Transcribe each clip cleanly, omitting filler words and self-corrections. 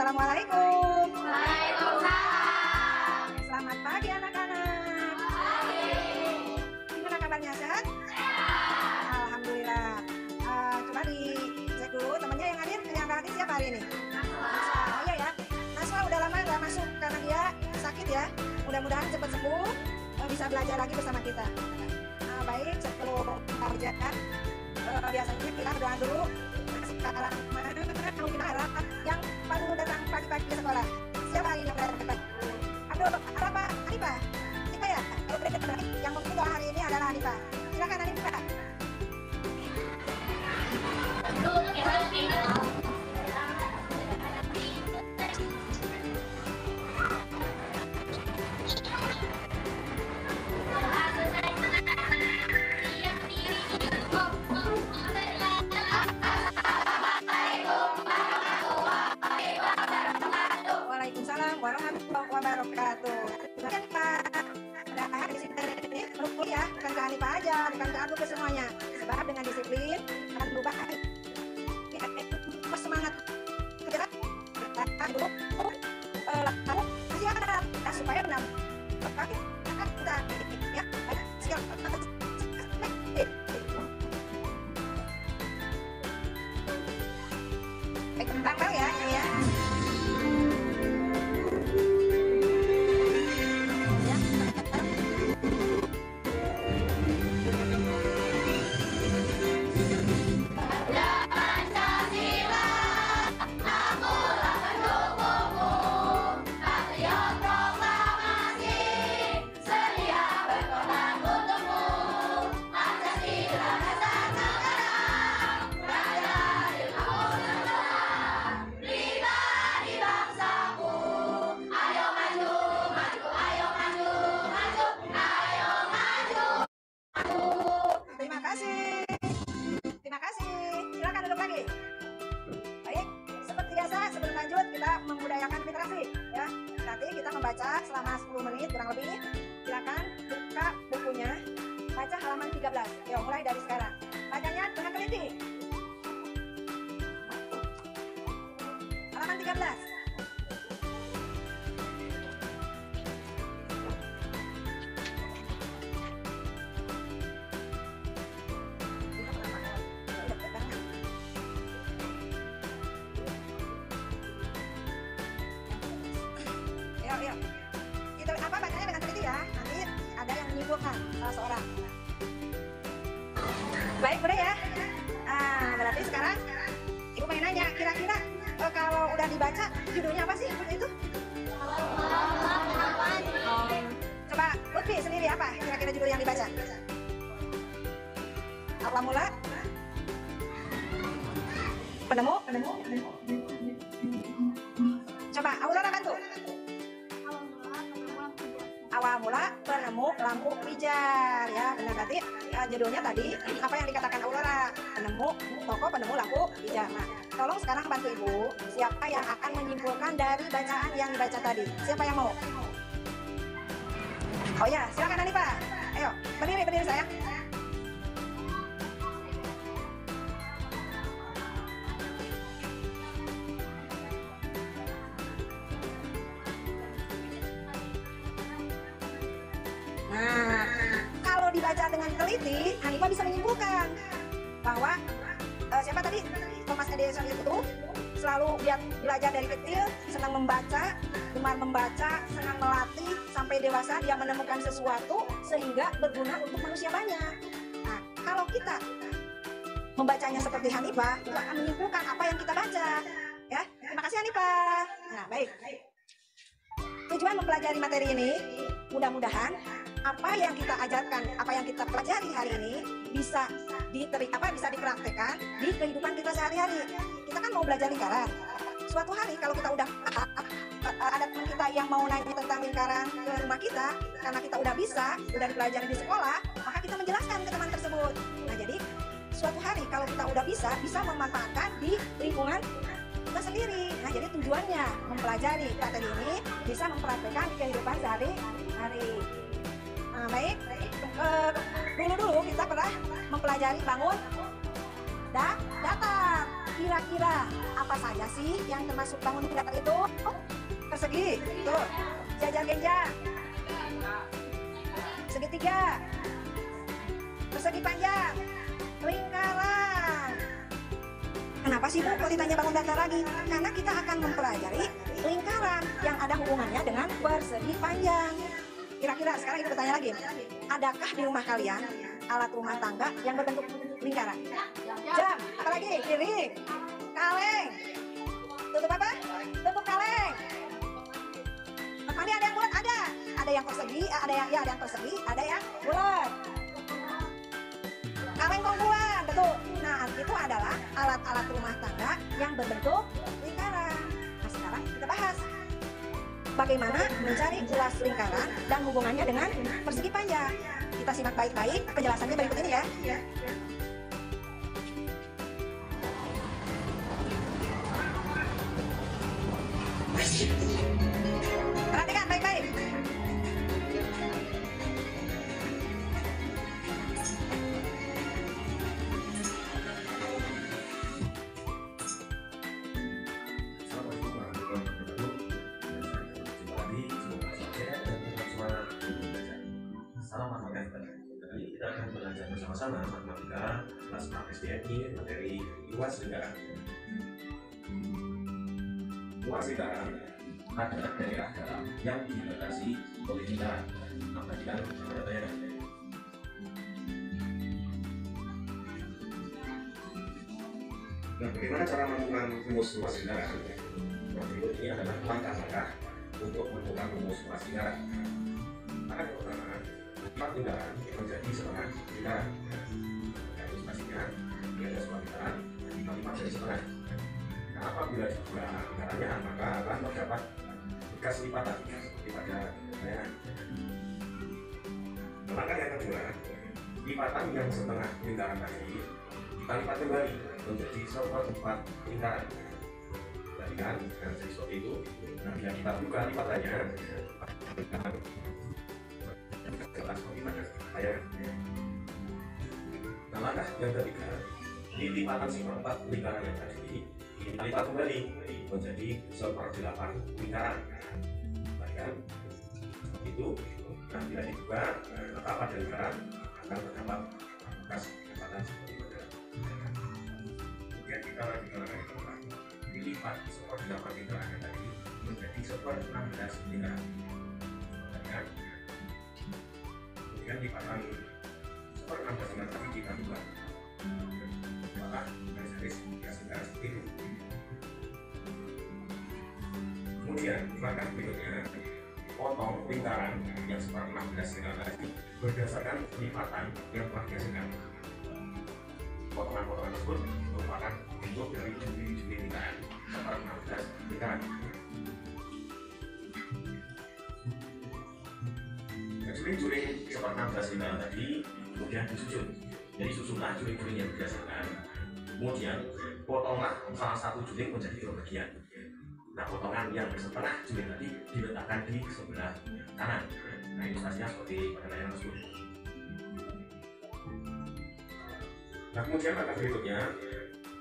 Assalamualaikum. Waalaikumsalam. Selamat pagi anak-anak. Gimana kabarnya, sehat? Alhamdulillah. Coba dicek dulu temennya yang hadir. Yang hadir siapa hari ini? Oh iya ya. Naswa udah lama nggak masuk karena dia sakit ya. Mudah-mudahan cepat sembuh, bisa belajar lagi bersama kita. Baik, sebelum kerjaan biasanya kita berdoa dulu. Sekarang kita harap yang baru datang pagi-pagi ke sekolah. Siapa hari ini yang datang? Aduh, apa? Hanifah? Kita ya? Yang membuka hari ini adalah Hanifah. Silakan Hanifah. Waalaikumsalam warahmatullahi wabarakatuh. Silakan Pak. Ada di sini rukun ya, bukan ke Hanifah aja, bukan ke aku, ke semuanya. Sebab dengan disiplin akan berubah. Semangat kerja dulu, lalu masih ada supaya benar. Kita ya, siap. Tanggal ya, ini ya. Terima kasih. Silakan duduk lagi. Baik, seperti biasa sebelum lanjut kita membudayakan literasi ya. Nanti kita membaca selama 10 menit kurang lebih. Silakan buka bukunya, baca halaman 13. Ya, mulai dari sekarang. Bacanya dengan teliti. Halaman 13. Yuk. Itu apa bacanya dengan teliti ya. Nanti ada yang menyimpulkan salah seorang. Baik, udah ya. Berarti sekarang Ibu pengen nanya, kira-kira kalau udah dibaca judulnya apa sih itu? Coba Lutfi sendiri apa kira-kira judul yang dibaca? Awal mula. Penemu. Coba Aurora bantu. Awal mula penemu lampu pijar ya, benar. Berarti judulnya tadi apa yang dikatakan Aurora, tokoh penemu lampu pijar. Nah, tolong sekarang bantu Ibu, siapa yang akan menyimpulkan dari bacaan yang dibaca tadi? Siapa yang mau? Oh ya, silakan Hanifah. Ayo, berdiri sayang. Nah, kalau dibaca dengan teliti, Hanifah bisa menyimpulkan bahwa siapa tadi? Thomas Edison itu selalu belajar dari kecil, senang membaca, gemar membaca, senang melatih, sampai dewasa dia menemukan sesuatu sehingga berguna untuk manusia banyak. Nah, kalau kita membacanya seperti Hanifah, kita akan menyimpulkan apa yang kita baca. Ya, terima kasih Hanifah. Nah, baik. Tujuan mempelajari materi ini, mudah-mudahan apa yang kita ajarkan, apa yang kita pelajari hari ini bisa dipraktekkan di kehidupan kita sehari-hari. Kita kan mau belajar lingkaran. Suatu hari kalau kita udah ada teman kita yang mau nanya tentang lingkaran ke rumah kita, karena kita udah dipelajari di sekolah, maka kita menjelaskan ke teman tersebut. Nah, jadi suatu hari kalau kita udah bisa memanfaatkan di lingkungan kita sendiri. Nah, jadi tujuannya mempelajari materi ini bisa mempraktekkan di kehidupan sehari-hari. Nah, baik. Dulu kita pernah mempelajari bangun datar. Kira-kira apa saja sih yang termasuk bangunan datar itu? Persegi, tuh, jajar genjang, segitiga, persegi panjang, lingkaran. Kenapa sih Bu kalau ditanya bangun datar lagi? Karena kita akan mempelajari lingkaran yang ada hubungannya dengan persegi panjang. Kira-kira sekarang kita bertanya lagi, adakah di rumah kalian alat rumah tangga yang berbentuk lingkaran? Jam, apalagi? Piring, kaleng, tutup apa? Tutup kaleng. Mandi ada yang bulat? Ada yang persegi, ada yang persegi, ada yang bulat. Kaleng tongguan, betul. Nah, itu adalah alat-alat rumah tangga yang berbentuk lingkaran. Nah, sekarang kita bahas bagaimana mencari ulas lingkaran dan hubungannya dengan persegi panjang. Kita simak baik-baik penjelasannya berikut ini ya. Perhatikan baik-baik. Salam matematika. Kali kita akan belajar bersama-sama matematika kelas 4 SDMI materi luas lingkaran. Luas lingkaran adalah daerah dalam yang dibatasi oleh lingkaran. Perhatikan perhatian. Nah, bagaimana cara menentukan rumus luas lingkaran? Berikut ini adalah langkah-langkah untuk menentukan rumus luas lingkaran. Maka pertama, empat lingkaran menjadi setengah lingkaran. Ilustrasinya, ini ada sebuah lingkaran, 5 jadi setengah. Nah, apabila dua lingkarannya, maka akan terdapat bekas lipatan seperti pada bayangan. Langkah yang kedua, lipatan yang setengah lingkaran tadi kita lipat kembali menjadi seperempat lingkaran. Perhatikan, dan jadi seperti itu. Nah, bila kita buka lipatannya, nah, langkah yang ketiga, di lipatan seperempat lingkaran yang tadi kita lipat kembali menjadi 1/8 lingkaran. Bagian itu, nah bila dibuka, maka pada lingkaran akan terdapat bekas lipatan seperti pada. Kemudian kita lanjutkan lagi teman, dilipat 1/8 lingkaran yang tadi menjadi 1/16 lingkaran. Bagian kemudian lipatan 1/16 lingkaran tadi kita buka, maka garis-garis bekas lingkaran seperti itu. Kemudian langkah berikutnya, potong lingkaran yang 1/16 lingkaran tadi berdasarkan lipatan yang telah dihasilkan. Potongan-potongan tersebut merupakan bentuk dari juri-juri lingkaran 1/16 lingkaran. Juri-juri 1/16 lingkaran tadi kemudian disusun. Jadi susunlah juri-juri yang berdasarkan. Kemudian potonglah salah satu juling menjadi 2 bagian. Nah, potongan yang setengah juling tadi diletakkan di sebelah kanan. Nah, ilustrasinya seperti pada layar tersebut. Nah, kemudian langkah berikutnya,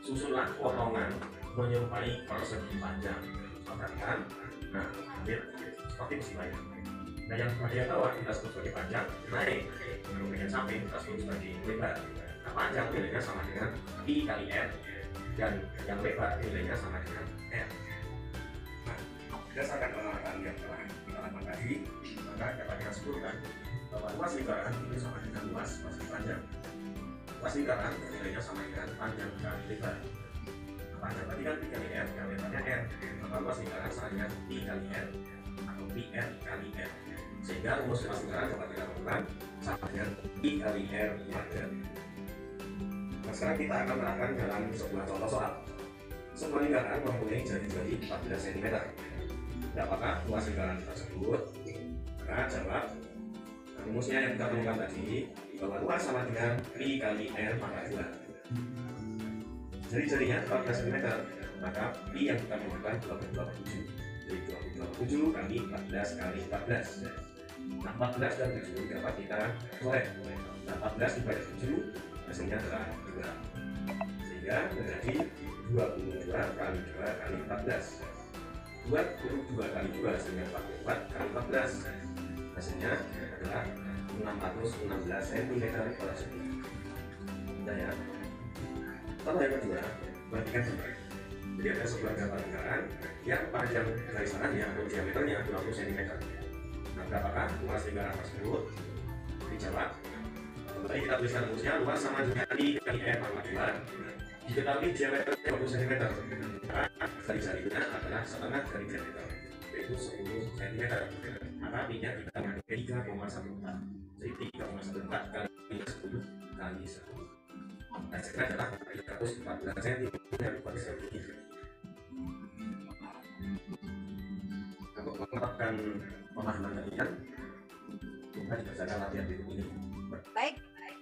susunlah potongan menyerupai persegi panjang. Perhatikan, nah, hampir seperti besi bayang. Nah, yang bagian bawah kita sebut sebagai panjang, naik. Yang bagian samping kita sebut sebagai lebar. Nah, panjang nilainya sama dengan I kali R, dan yang lebar nilainya sama dengan R. Nah, berdasarkan pengamatan yang telah kita lakukan tadi, maka dapat kita simpulkan bahwa luas lingkaran ini sama dengan luas persegi panjang. Luas lingkaran nilainya sama dengan panjang kali lebar. Nah, panjang tadi kan I kali R, yang lebarnya R, maka luas lingkaran sama dengan I kali R atau PR kali R. Sehingga rumus luas lingkaran dapat kita lakukan sama dengan I kali R kuadrat. Nah, sekarang kita akan menerapkan dalam sebuah contoh soal. Sebuah lingkaran mempunyai jari-jari 14 cm. Apakah luas lingkaran tersebut? Maka jawab. Nah, rumusnya yang kita temukan tadi bahwa luas sama dengan I kali R pangkat 2. Jari-jarinya 14 cm, maka I yang kita temukan 27. Jadi 27 kali 14 kali 14. Nah, 14 dan 7 dapat kita korek. Nah, 14 dibagi 7 hasilnya adalah 2. Sehingga menjadi 22 kali 2 kali 14. Buat huruf 2 kali 2 hasilnya 44 kali 14. Hasilnya adalah 616 cm persegi. Nah ya. Contoh yang kedua, perhatikan sebentar. Jadi ada sebuah gambar lingkaran yang panjang garis tangannya atau diameternya 20 cm. Nah, berapakah luas lingkaran tersebut? Dijawab. Tadi kita tuliskan rumusnya, luas sama dengan kali R pangkat 2. Diketahui diameternya 20 cm. Dari jarinya adalah setengah dari diameter, yaitu 10 cm. Maka pi-nya kita pakai 3,14. Jadi 3,14 kali 10 kali 10. Hasilnya adalah 314 cm persegi. Untuk menerapkan pemahaman kalian, kita dibacakan latihan berikut ini. Baik,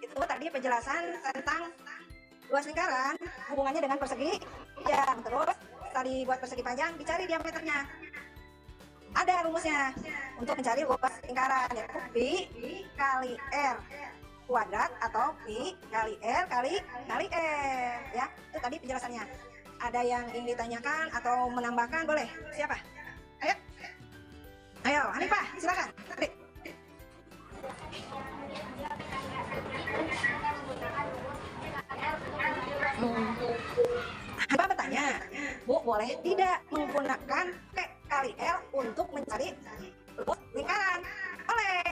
itu tadi penjelasan tentang luas lingkaran, hubungannya dengan persegi panjang. Terus tadi buat persegi panjang dicari diameternya. Ada rumusnya untuk mencari luas lingkaran, yaitu pi kali r kuadrat atau pi kali r kali r, ya. Itu tadi penjelasannya. Ada yang ingin ditanyakan atau menambahkan, boleh? Siapa? Ayo Hanifah, silakan. Hanifah bertanya, Bu, boleh tidak menggunakan P kali L untuk mencari luas lingkaran? Boleh.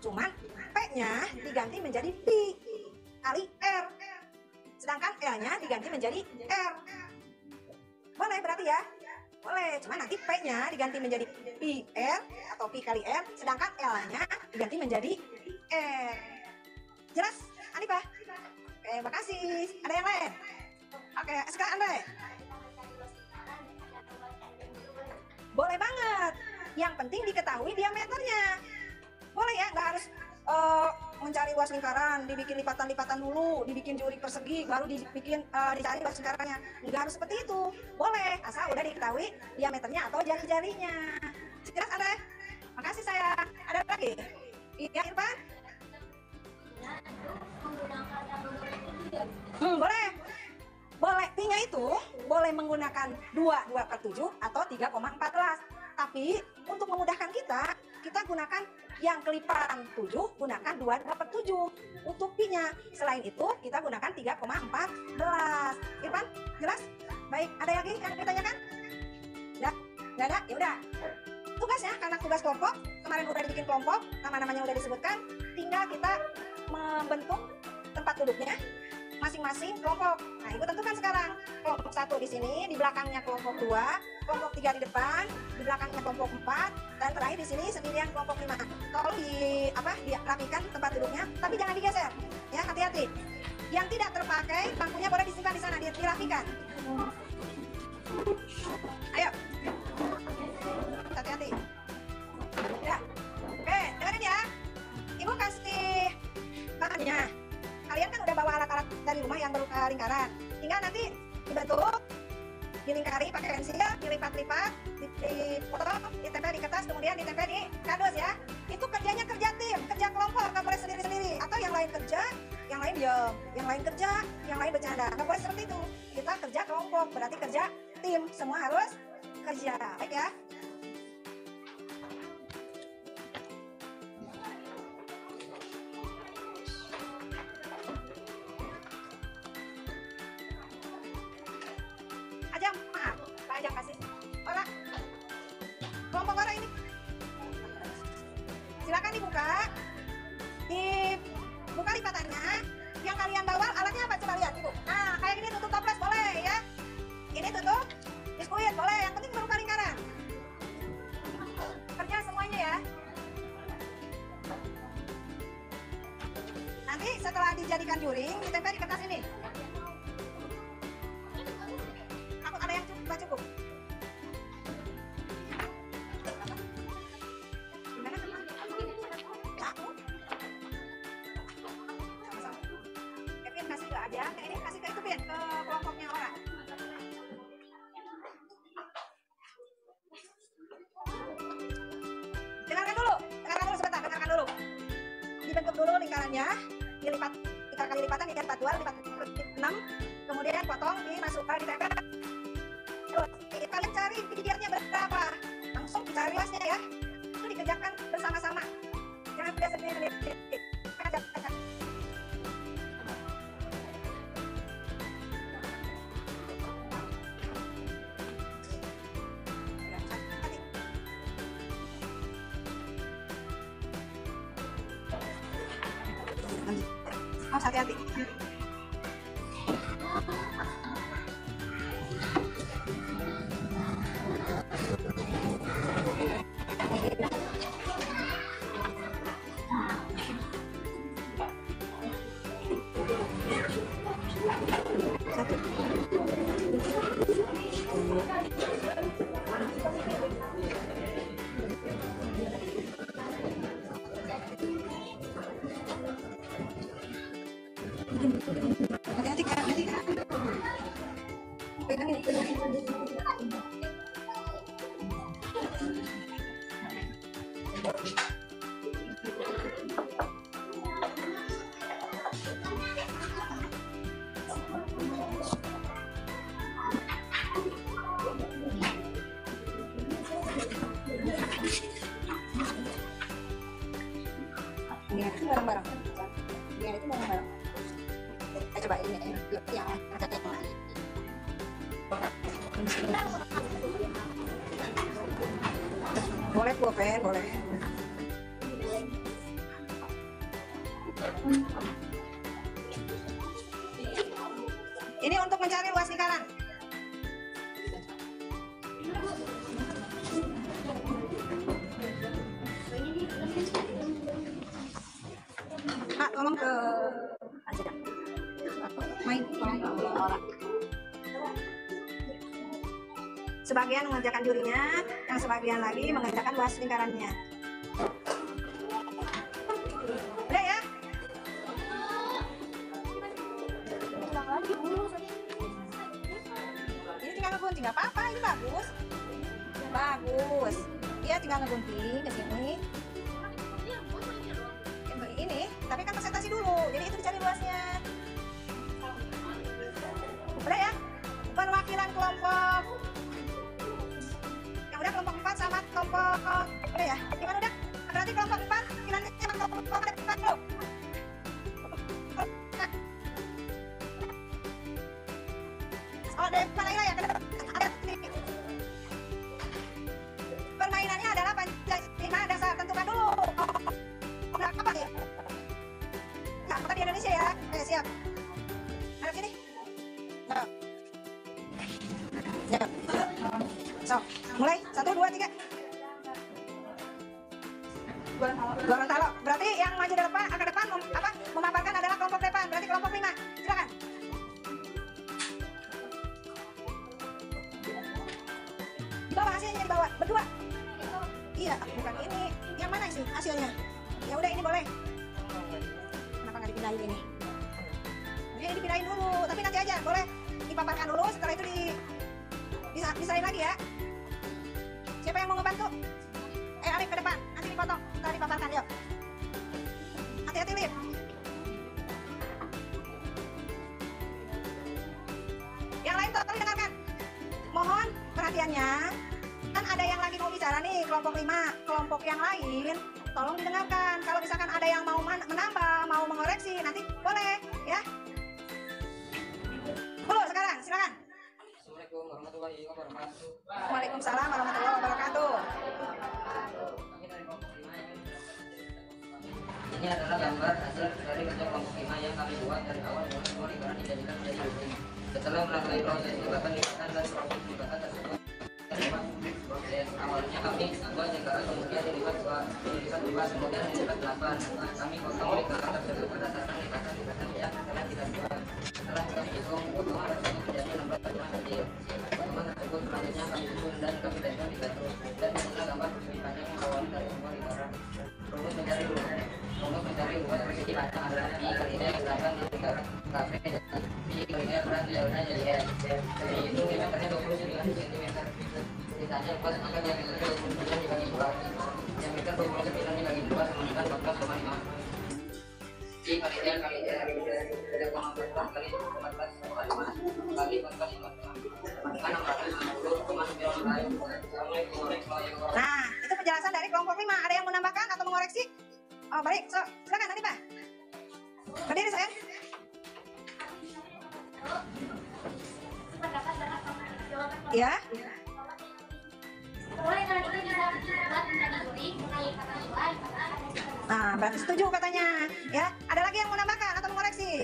Cuman P-nya diganti menjadi pi kali R. Sedangkan L-nya diganti menjadi R. Boleh berarti ya? Boleh, cuman nanti P-nya diganti menjadi pi R atau pi kali R, sedangkan L-nya diganti menjadi R. Jelas, Hanifah? Oke, makasih. Ada yang lain? Oke, sekarang Andre. Boleh banget. Yang penting diketahui diameternya. Boleh ya, nggak harus mencari luas lingkaran, dibikin lipatan-lipatan dulu, dibikin juri persegi, baru dibikin dicari luas lingkarannya. Nggak harus seperti itu. Boleh, asal udah diketahui diameternya atau jari-jarinya. Jelas Andre? Makasih saya. Ada lagi? Iya Irfan? Boleh. Boleh, pi-nya itu boleh menggunakan 2/7 atau 3,14. Tapi untuk memudahkan kita gunakan yang keliparan 7, gunakan 2/7 untuk pi-nya. Selain itu, kita gunakan 3,14. Irfan, jelas? Baik, ada lagi yang ditanyakan? Nggak ada? Ya udah. Tugasnya, karena tugas kelompok, kemarin udah dibikin kelompok, nama-namanya udah disebutkan, tinggal kita membentuk tempat duduknya masing-masing kelompok. Nah, Ibu tentukan sekarang. Kelompok 1 di sini, di belakangnya kelompok 2, kelompok 3 di depan, di belakangnya kelompok 4, dan terakhir di sini sendirian kelompok 5. Tolong dirapikan tempat duduknya, tapi jangan digeser. Ya, hati-hati. Yang tidak terpakai, bangkunya boleh disimpan di sana, dirapikan. Ayo. Hati-hati. Ya. Oke, dengerin ya. Ibu kasih bahannya. Kalian kan udah bawa alat-alat dari rumah yang berupa lingkaran. Tinggal nanti dibentuk, dilingkari pakai pensil, dilipat-lipat, dipotong, ditempel di kertas, kemudian ditempel di kardus ya. Itu kerjanya kerja tim, kerja kelompok, nggak boleh sendiri-sendiri. Atau yang lain kerja, yang lain diam, yang lain kerja, yang lain bercanda. Nggak boleh seperti itu. Kita kerja kelompok, berarti kerja tim. Semua harus kerja. Baik ya. Ajak kasih. Olah. Kelompok orang ini. Silakan dibuka. Dibuka lipatannya. Yang kalian bawa alatnya apa? Coba lihat Ibu. Nah, kayak gini tutup toples boleh ya. Ini tutup. Biskuit boleh. Yang penting berupa lingkaran. Kerja semuanya ya. Nanti setelah dijadikan juring, ditempel di kertas ini. Ada yang cukup. Gimana teman? Aku. Sama-sama. Kevin kasih ke aja. Ini kasih ke itu Pin, ke kelompoknya orang. Dengarkan dulu sebentar, dengarkan dulu. Dibentuk dulu lingkarannya, dilipat 3 kali lipatan, dilipat 2, dilipat 6, kemudian kemudian potong, dimasukkan, ditempel. Terus kalian cari bibirnya berapa, langsung cari luasnya ya. Itu dikerjakan bersama-sama, jangan beda sendiri. Harus hati-hati. Hati-hati Kak, hati-hati. Pegang ini. Lihat itu bareng-bareng. Lihat itu bareng-bareng. Coba ini yang boleh pulpen, boleh. Ini untuk mencari luas lingkaran. Kak, tolong ke main orang. Sebagian mengerjakan jurinya, yang sebagian lagi mengerjakan luas lingkarannya. Udah ya? Ini tinggal ngegunting, nggak apa-apa, ini bagus. Bagus. Dia tinggal ngegunting ke sini. Ini, tapi kan presentasi dulu, jadi itu dicari luasnya. Udah ya? Perwakilan kelompok yang udah kelompok 4 sama kelompok udah ya? Gimana udah? Berarti kelompok 4 kiranya kelompok depan dulu. Oh, depan lagi ya, ada sini. Permainannya adalah Pancasila dasar, tentukan dulu. Udah apa nih? Nah, kota di Indonesia ya. Siap. Ada sini. Nah. Ya. So, mulai 1, 2, 3. Gorontalo. Berarti yang maju ke depan memaparkan adalah kelompok depan. Berarti kelompok 5. Silakan. Di bawah hasilnya, di bawah. Berdua. Iya, bukan ini. Yang mana sih hasilnya? Ya udah, ini boleh. Kenapa nggak dipindahin ini? Ini dipindahin dulu, tapi nanti aja boleh dipaparkan dulu. Setelah itu disalin lagi ya. Siapa yang mau ngebantu? Alif ke depan, nanti dipotong, setelah dipaparkan, yuk. Hati-hati, Lip. Yang lain tolong dengarkan. Mohon perhatiannya. Kan ada yang lagi mau bicara nih, kelompok 5. Kelompok yang lain, tolong didengarkan. Kalau misalkan ada yang mau menambah, mau mengoreksi, nanti boleh, ya. Dulu sekarang, silakan. Assalamualaikum warahmatullahi wabarakatuh. Waalaikumsalam warahmatullahi wabarakatuh. Ini adalah gambar hasil dari kerja kelompok 5 yang kami buat dari awal dengan semua lingkaran dijadikan menjadi ujung. Setelah melalui proses lipatan dan proses lipatan tersebut, awalnya kami buat lingkaran, kemudian dilipat 2, kemudian dilipat 8. Kami potong lingkaran tersebut berdasarkan lipatan yang telah kita buat. Setelah kami hitung, potongan tersebut menjadi 16 potongan kecil. Potongan tersebut selanjutnya kami susun dan kami tempel di batu dan menggunakan gambar persegi panjang yang awalnya dari semua lingkaran. Rumus mencari luas persegi panjang adalah pi kali d, sedangkan di lingkaran kafe pi kali d berat jauhnya jadi n. Dihitung diameternya 29 cm. Sisanya luas maka diameternya 29 dibagi 2. Diameter 29 dibagi 2 sama dengan 14,5. Pi kali d kali d 3,14 kali 14,5. Oh baik, so, silakan Hanifah. Berdiri sayang. Ya. Nah, berarti setuju katanya. Ya, ada lagi yang mau nambahkan atau mengoreksi?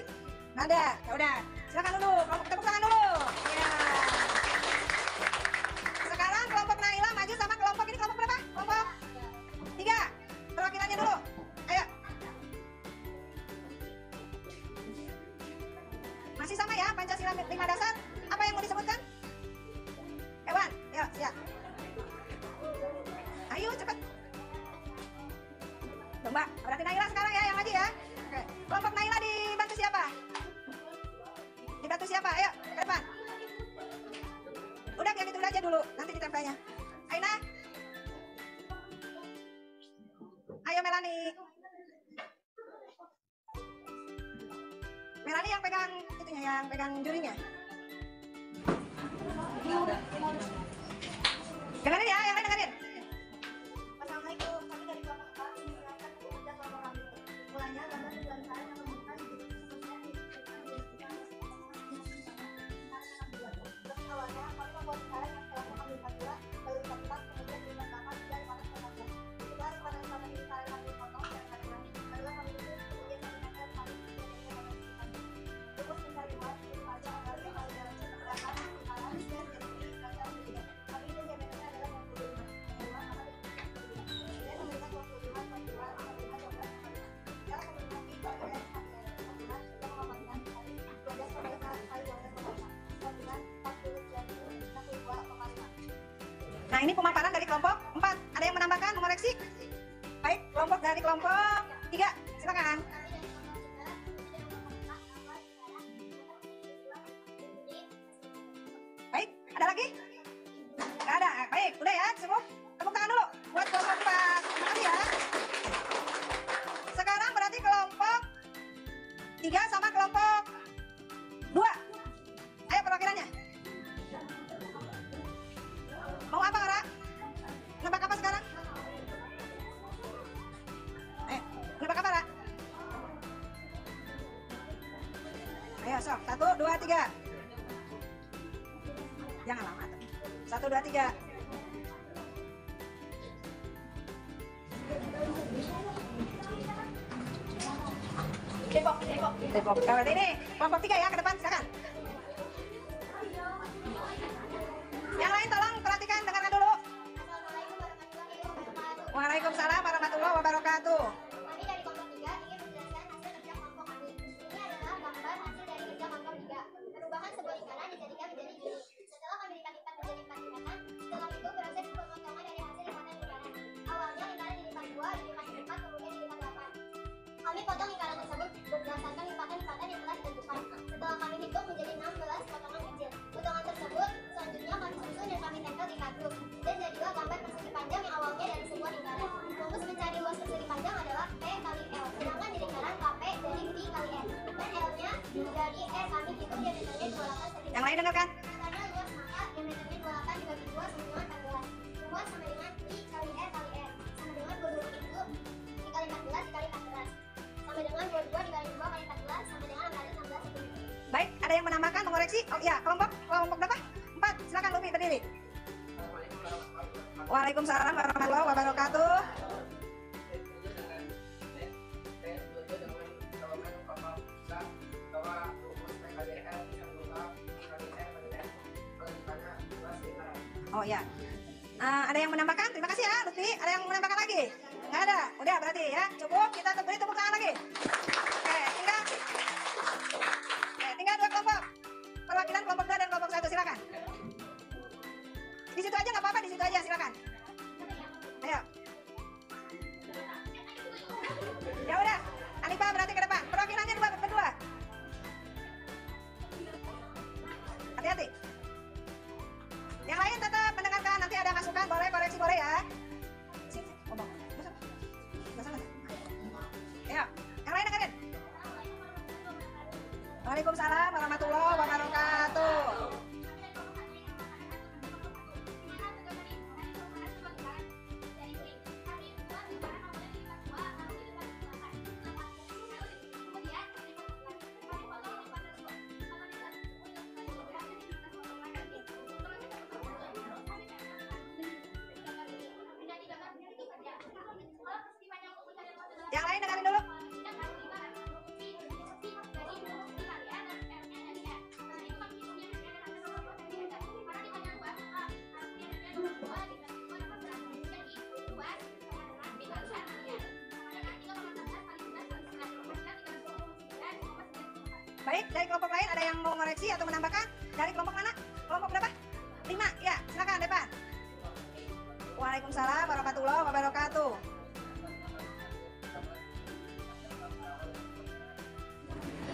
Nggak ada. Ya udah, silakan dulu. Kelompok tepuk tangan dulu. Ya. Sekarang kelompok Naila maju sama kelompok ini, kelompok berapa? Kelompok 3. Perwakilannya dulu. Ayo. Masih sama ya, Pancasila 5 dasar. Apa yang mau disebutkan? Hewan, yuk, siap. Ayo cepat. Coba, berarti Naila sekarang ya yang maju ya. Oke. Kelompok Naila dibantu siapa? Dibantu siapa? Ayo ke depan. Udah kayak gitu aja dulu, nanti ditempelnya. Aina. Ayo Melani. Melani yang pegang itunya, yang pegang jurinya. Dengerin ya, yang lain dengerin. Assalamualaikum, kami dari kelompok 4 mengingatkan kepada kelompok kami. Mulanya gambar tujuan saya yang menemukan awalnya kami membuat sekarang yang telah mengambil fatwa, lalu dicatat kemudian diletakkan dari mana ke mana. Setelah pada sama ini saya kami potong dan katakan, adalah kami itu kemudian mengingatkan kami terus mencari uang untuk pajak agar kembali dalam keberatan alam dan jadi kacau juga. Kami itu jabatannya adalah 25. Nah ini pemaparan dari kelompok 4. Ada yang menambahkan, mengoreksi? Baik, kelompok dari kelompok 3, silakan. Baik, ada lagi? Nggak ada. Baik, udah ya, cukup. Tepuk tangan dulu buat kelompok 4. Terima kasih ya. Sekarang berarti kelompok 3 sama kelompok 2. Ayo perwakilannya. Mau apa, Ra? Nebak apa sekarang? Nebak apa, Ra? Ayo, sok. 1, 2, 3. Jangan lama. 1, 2, 3. Depok. Berarti ini kelompok 3 ya, ke depan silakan. Yang lain tolong perhatikan, dengarkan dulu. Waalaikumsalam warahmatullahi wabarakatuh. Kami dari kelompok 3 ingin menjelaskan hasil kerja kelompok kami. Ini adalah gambar hasil dari kerja kelompok 3. Perubahan sebuah lingkaran dijadikan menjadi gini. Setelah kami lipat-lipat menjadi 4 lingkaran, setelah itu proses pemotongan dari hasil lipatan lingkaran. Awalnya lingkaran dilipat 2, dilipat 4, kemudian dilipat 8. Kami potong lingkaran tersebut berdasarkan lipatan-lipatan yang telah ditentukan. Setelah kami hitung menjadi 16 potongan kecil. Potongan tersebut selanjutnya kami susun dan kami tempel di kardus. Dan jadilah gambar persegi panjang yang awalnya dari sebuah lingkaran. Rumus mencari luas persegi panjang adalah P kali L. Sedangkan di lingkaran KP dari P kali N. Dan L-nya dari E kami hitung diameternya 28 cm. Yang lain dengarkan. Karena luas maka diameternya 28 dibagi 2 sama dengan 14. Luas sama dengan I kali E kali N. Sama dengan 22 itu dikali 14 dikali 14. Sama dengan 22 dikali 2 kali 14 sama dengan 16 cm. Baik, ada yang menambahkan, mengoreksi? Oh iya, kelompok berapa? 4, silakan Lumi berdiri. Waalaikumsalam warahmatullahi wabarakatuh. Oh iya. Ada yang menambahkan? Terima kasih ya Lutfi. Ada yang menambahkan lagi? Nggak ada? Udah berarti ya. Cukup, kita beri tepuk tangan lagi. Oke, tinggal 2 kelompok. Perwakilan kelompok 2 dan kelompok 1, silakan. Di situ aja nggak apa-apa, di situ aja silakan. Ayo. Ya udah, Hanifah berarti ke depan. Perwakilannya berdua. Hati-hati. Yang lain tetap mendengarkan, nanti ada masukan, boleh koreksi boleh ya. Sini, ngomong. Ayo, yang lain dengerin. lain dengerin dulu. Baik, dari kelompok lain ada yang mau ngoreksi atau menambahkan? Dari kelompok mana? Kelompok berapa? 5, ya, silakan depan. Waalaikumsalam warahmatullahi wabarakatuh.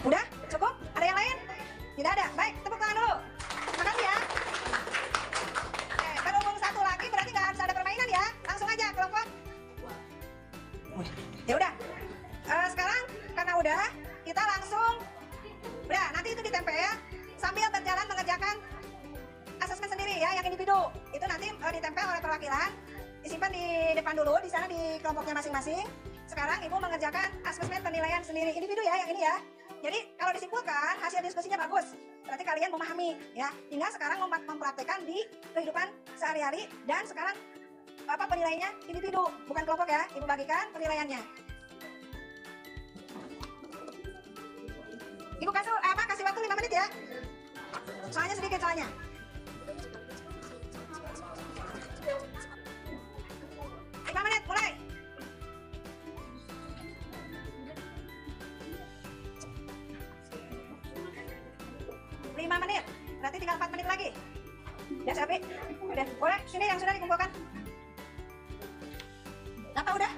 Udah? Cukup? Ada yang lain? Tidak ada? Baik, tepuk tangan dulu. Terima kasih ya. Berhubung satu lagi berarti nggak harus ada permainan ya. Langsung aja kelompok. Ya udah. Sekarang karena udah, kita langsung udah, nanti itu ditempel ya. Sambil berjalan mengerjakan asesmen sendiri ya, yang individu. Itu nanti ditempel oleh perwakilan. Disimpan di depan dulu, di sana di kelompoknya masing-masing. Sekarang Ibu mengerjakan asesmen penilaian sendiri individu ya, yang ini ya. Jadi kalau disimpulkan hasil diskusinya bagus, berarti kalian memahami ya. Tinggal sekarang mempraktekkan di kehidupan sehari-hari dan sekarang apa penilaiannya individu, bukan kelompok ya. Ibu bagikan penilaiannya. Ibu kasih waktu 5 menit ya. Soalnya sedikit soalnya. Menit mulai. 5 menit. Berarti tinggal 4 menit lagi. Ya, Sapi. Udah, boleh sini yang sudah dikumpulkan. Apa udah?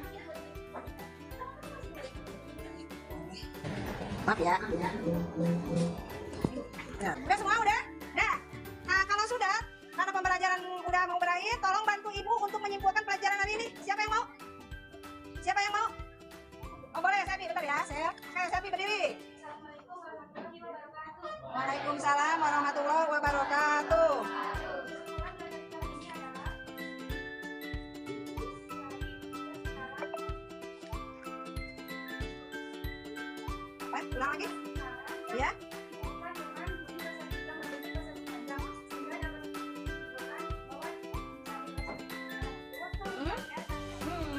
Maaf ya. Udah semua udah? Dah. Nah, kalau sudah, karena pembelajaran udah mau berakhir, tolong bantu Ibu untuk menyimpulkan pelajaran hari ini. Siapa yang mau? Siapa yang mau? Oh boleh, Sapi, bentar ya. Sapi berdiri. Waalaikumsalam warahmatullahi wabarakatuh. Ulang lagi? Ya.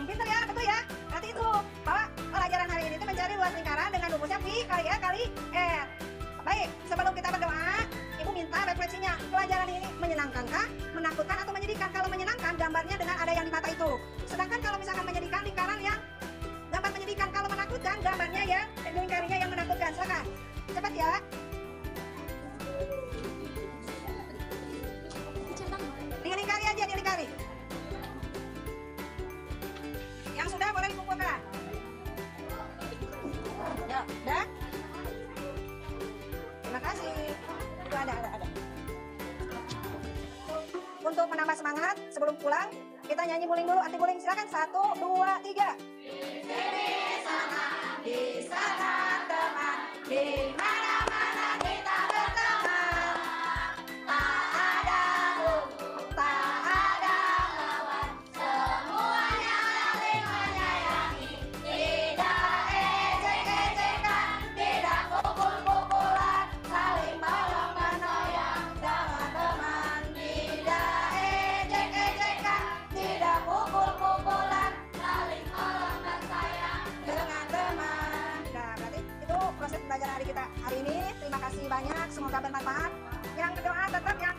Pintar ya, betul ya. Nanti itu bahwa pelajaran hari ini itu mencari luas lingkaran dengan rumusnya pi kali R kali R. Baik, sebelum kita berdoa, Ibu minta refleksinya. Pelajaran ini menyenangkankah, menakutkan atau menyedihkan? Kalau menyenangkan, gambarnya dengan ada yang di mata itu. Sedangkan kalau misalkan menyedihkan, lingkaran yang gambar menyedihkan. Kalau menakutkan, gambarnya yang lingkarannya yang menakutkan. Silakan, cepat ya. Dilingkari aja, dilingkari. Yang sudah boleh dikumpulkan. Ya, udah. Terima kasih. Itu ada. Untuk menambah semangat sebelum pulang, kita nyanyi guling dulu, anti guling. Silakan 1, 2, 3. Di sana teman, di mana-mana kita berteman. Tak ada hukum, tak ada lawan, semuanya saling menyayangi. Tidak ejek-ejekan, tidak pukul-pukulan, saling menolong-menolong dengan teman. Tidak ejek-ejekan, tidak pukul-pukulan, saling menolong dan sayang dengan teman. Nah, berarti itu proses pembelajaran hari kita hari ini. Terima kasih banyak, semoga bermanfaat. Yang berdoa tetap yang